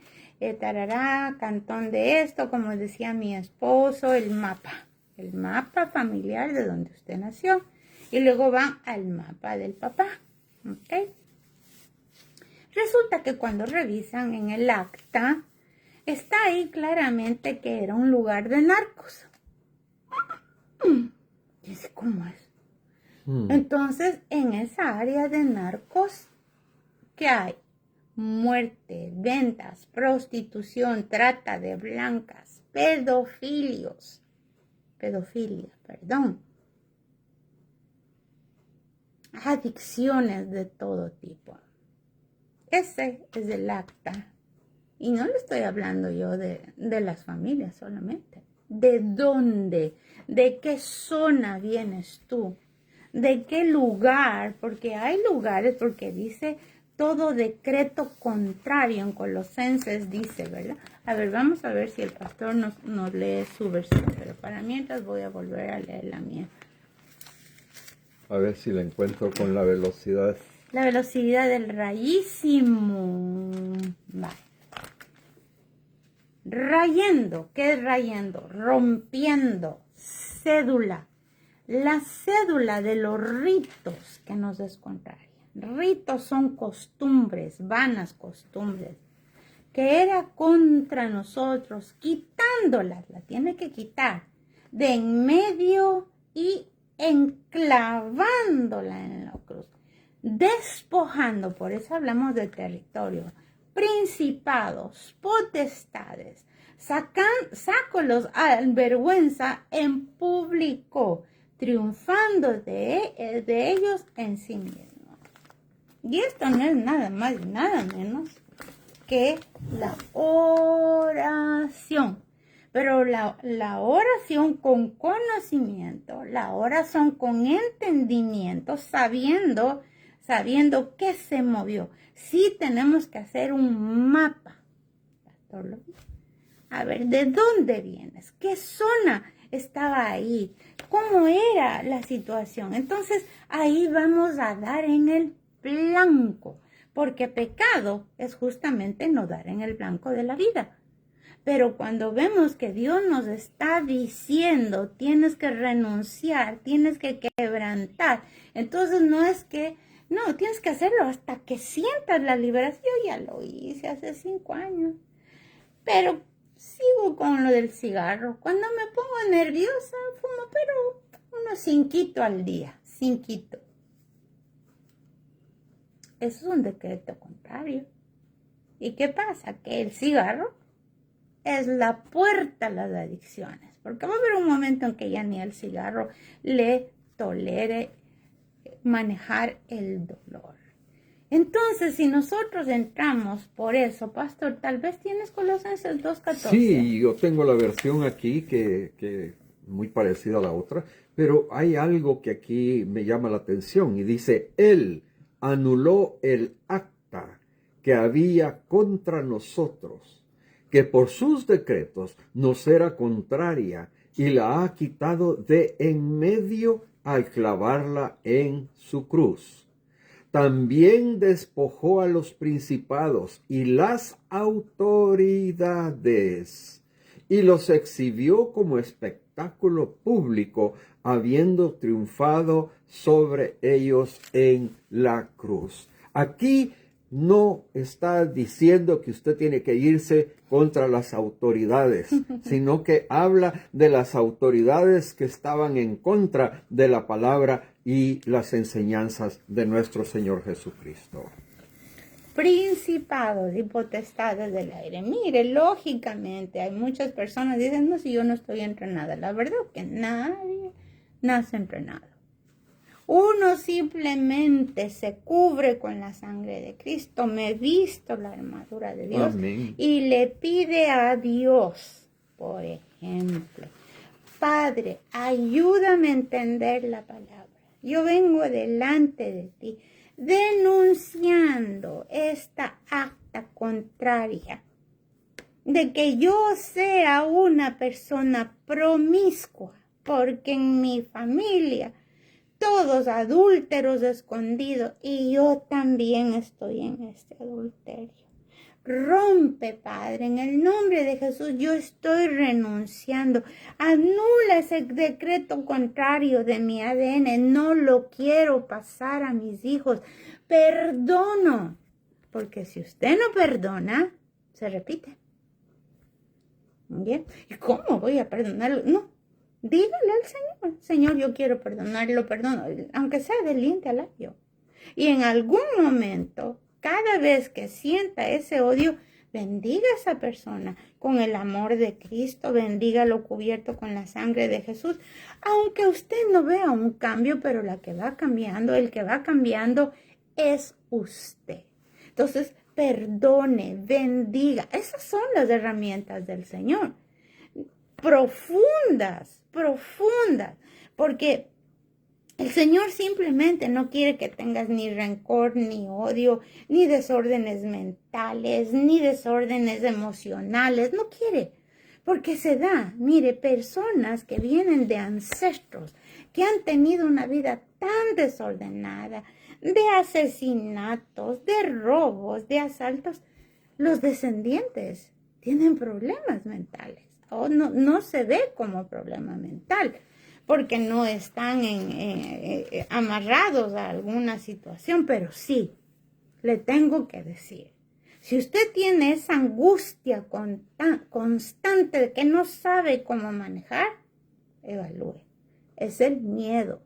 tarará, cantón de esto, como decía mi esposo, el mapa familiar de donde usted nació. Y luego van al mapa del papá, ¿ok? Resulta que cuando revisan en el acta, está ahí claramente que era un lugar de narcos. Dice, ¿cómo es? Entonces, en esa área de narcos, ¿qué hay? Muerte, ventas, prostitución, trata de blancas, pedofilia, adicciones de todo tipo. Ese es el acta. Y no le estoy hablando yo de las familias solamente. ¿De dónde? ¿De qué zona vienes tú? ¿De qué lugar? Porque hay lugares, porque dice todo decreto contrario en Colosenses, dice, ¿verdad? A ver, vamos a ver si el pastor nos lee su versión. Pero para mientras voy a volver a leer la mía. A ver si la encuentro con la velocidad. La velocidad del rayísimo. Vale. Rayendo, ¿qué es rayendo? Rompiendo, cédula. La cédula de los ritos que nos es contraria. Ritos son costumbres, vanas costumbres, que era contra nosotros, quitándolas, la tiene que quitar, de en medio y enclavándola en la cruz. Despojando, por eso hablamos de territorio, principados, potestades, sácolos a vergüenza en público, triunfando de ellos en sí mismos. Y esto no es nada más y nada menos que la oración. Pero la oración con conocimiento, la oración con entendimiento, sabiendo qué se movió. Sí tenemos que hacer un mapa. A ver, ¿de dónde vienes? ¿Qué zona estaba ahí? ¿Cómo era la situación? Entonces, ahí vamos a dar en el blanco, porque pecado es justamente no dar en el blanco de la vida. Pero cuando vemos que Dios nos está diciendo, tienes que renunciar, tienes que quebrantar, entonces no, tienes que hacerlo hasta que sientas la liberación. Yo ya lo hice hace 5 años, pero sigo con lo del cigarro. Cuando me pongo nerviosa, fumo, pero unos 5 al día, 5. Eso es un decreto contrario. ¿Y qué pasa? Que el cigarro es la puerta a las adicciones, porque va a haber un momento en que ya ni el cigarro le tolere manejar el dolor. Entonces, si nosotros entramos por eso, pastor, tal vez tienes Colosenses 2:14. Sí, yo tengo la versión aquí que muy parecida a la otra, pero hay algo que aquí me llama la atención y dice, Él anuló el acta que había contra nosotros, que por sus decretos nos era contraria, y la ha quitado de en medio al clavarla en su cruz. También despojó a los principados y las autoridades, y los exhibió como espectáculo público, habiendo triunfado sobre ellos en la cruz. Aquí no está diciendo que usted tiene que irse contra las autoridades, sino que habla de las autoridades que estaban en contra de la palabra y las enseñanzas de nuestro Señor Jesucristo. principados y potestades del aire. Mire, lógicamente hay muchas personas que dicen, no, si yo no estoy entrenada. La verdad que nadie nace entrenado. Uno simplemente se cubre con la sangre de Cristo, me visto la armadura de Dios. Amén. Y le pide a Dios, por ejemplo, Padre, ayúdame a entender la palabra. Yo vengo delante de ti denunciando esta acta contraria de que yo sea una persona promiscua, porque en mi familia todos adúlteros escondidos y yo también estoy en este adulterio. Rompe, Padre, en el nombre de Jesús, yo estoy renunciando. Anula ese decreto contrario de mi ADN. No lo quiero pasar a mis hijos. Perdono. Porque si usted no perdona, se repite. ¿Bien? ¿Y cómo voy a perdonarlo? No. Dígale al Señor, Señor, yo quiero perdonarlo, perdono, aunque sea de diente a labio. Y en algún momento, cada vez que sienta ese odio, bendiga a esa persona con el amor de Cristo, bendígalo cubierto con la sangre de Jesús, aunque usted no vea un cambio, pero la que va cambiando, el que va cambiando es usted. Entonces, perdone, bendiga. Esas son las herramientas del Señor. Profundas, porque el Señor simplemente no quiere que tengas ni rencor, ni odio, ni desórdenes mentales, ni desórdenes emocionales, no quiere, porque se da, mire, personas que vienen de ancestros, que han tenido una vida tan desordenada, de asesinatos, de robos, de asaltos, los descendientes tienen problemas mentales. O no se ve como problema mental, porque no están amarrados a alguna situación, pero sí, le tengo que decir, si usted tiene esa angustia constante de que no sabe cómo manejar, evalúe. Es el miedo,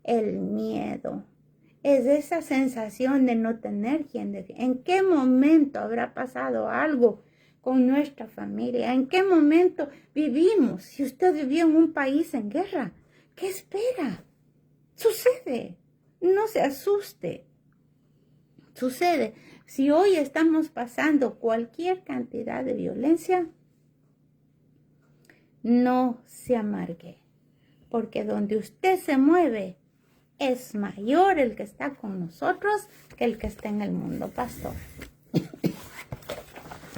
es esa sensación de no tener quien decir. ¿En qué momento habrá pasado algo con nuestra familia? ¿En qué momento vivimos? Si usted vivió en un país en guerra, ¿qué espera? Sucede. No se asuste. Sucede. Si hoy estamos pasando cualquier cantidad de violencia, no se amargue. Porque donde usted se mueve, es mayor el que está con nosotros que el que está en el mundo, pastor.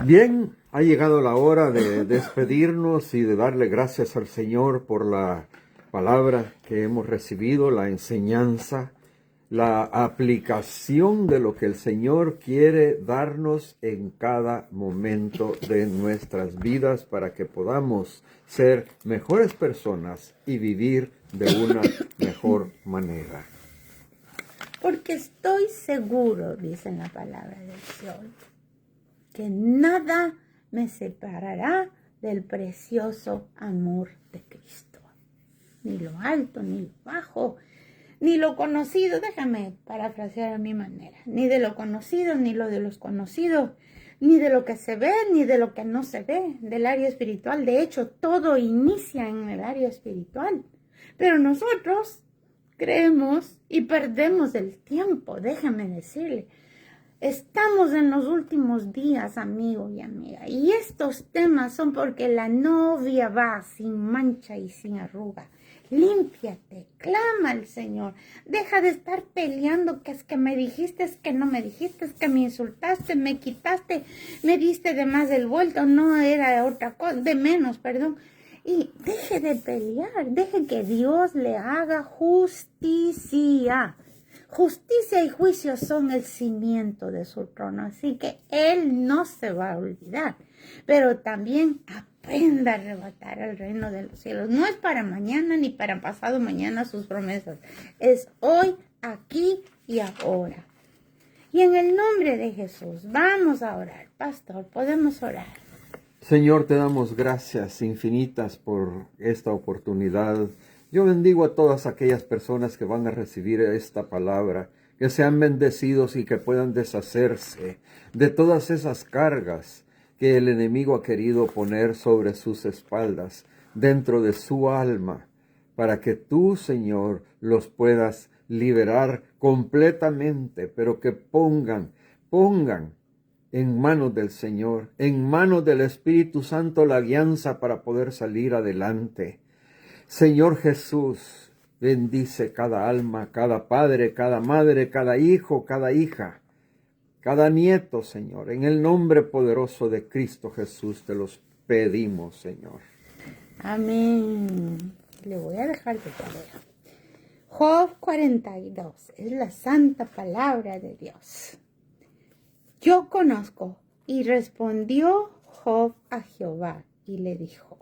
Bien, ha llegado la hora de despedirnos y de darle gracias al Señor por la palabra que hemos recibido, la enseñanza, la aplicación de lo que el Señor quiere darnos en cada momento de nuestras vidas para que podamos ser mejores personas y vivir de una mejor manera. Porque estoy seguro, dice en la palabra del Señor, que nada me separará del precioso amor de Cristo. Ni lo alto, ni lo bajo, ni lo conocido, déjame parafrasear a mi manera, ni de lo conocido, ni lo de los conocidos, ni de lo que se ve, ni de lo que no se ve, del área espiritual. De hecho, todo inicia en el área espiritual. Pero nosotros creemos y perdemos el tiempo, déjame decirle. Estamos en los últimos días, amigo y amiga, y estos temas son porque la novia va sin mancha y sin arruga. Límpiate, clama al Señor, deja de estar peleando, que es que me dijiste, es que no me dijiste, es que me insultaste, me quitaste, me diste de más del vuelto, no era otra cosa, de menos, perdón. Y deje de pelear, deje que Dios le haga justicia. Justicia y juicio son el cimiento de su trono, así que Él no se va a olvidar. Pero también aprenda a arrebatar el reino de los cielos. No es para mañana ni para pasado mañana sus promesas. Es hoy, aquí y ahora. Y en el nombre de Jesús, vamos a orar. Pastor, podemos orar. Señor, te damos gracias infinitas por esta oportunidad. Yo bendigo a todas aquellas personas que van a recibir esta palabra, que sean bendecidos y que puedan deshacerse de todas esas cargas que el enemigo ha querido poner sobre sus espaldas, dentro de su alma, para que tú, Señor, los puedas liberar completamente, pero que pongan en manos del Señor, en manos del Espíritu Santo la guianza para poder salir adelante. Señor Jesús, bendice cada alma, cada padre, cada madre, cada hijo, cada hija, cada nieto, Señor. En el nombre poderoso de Cristo Jesús te los pedimos, Señor. Amén. Le voy a dejar de tarea. Job 42 es la santa palabra de Dios. Yo conozco, y respondió Job a Jehová y le dijo: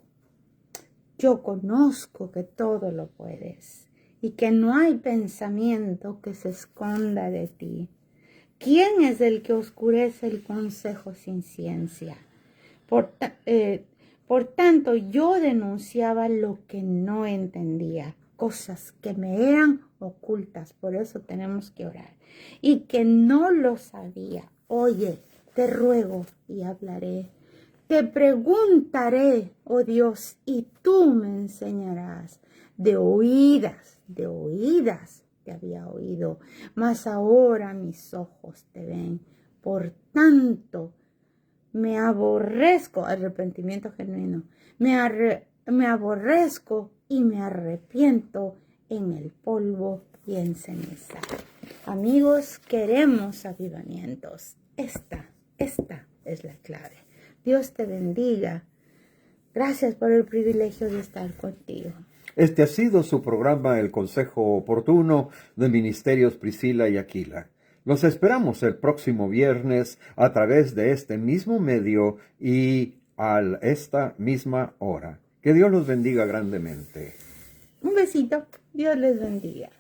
yo conozco que todo lo puedes y que no hay pensamiento que se esconda de ti. ¿Quién es el que oscurece el consejo sin ciencia? Por tanto, yo denunciaba lo que no entendía, cosas que me eran ocultas, por eso tenemos que orar, y que no lo sabía. Oye, te ruego y hablaré. Te preguntaré, oh Dios, y tú me enseñarás. De oídas te había oído, mas ahora mis ojos te ven. Por tanto, me aborrezco, arrepentimiento genuino, me aborrezco y me arrepiento en el polvo y en ceniza. Amigos, queremos avivamientos. Esta es la clave. Dios te bendiga. Gracias por el privilegio de estar contigo. Este ha sido su programa El Consejo Oportuno de Ministerios Priscila y Aquila. Los esperamos el próximo viernes a través de este mismo medio y a esta misma hora. Que Dios los bendiga grandemente. Un besito. Dios les bendiga.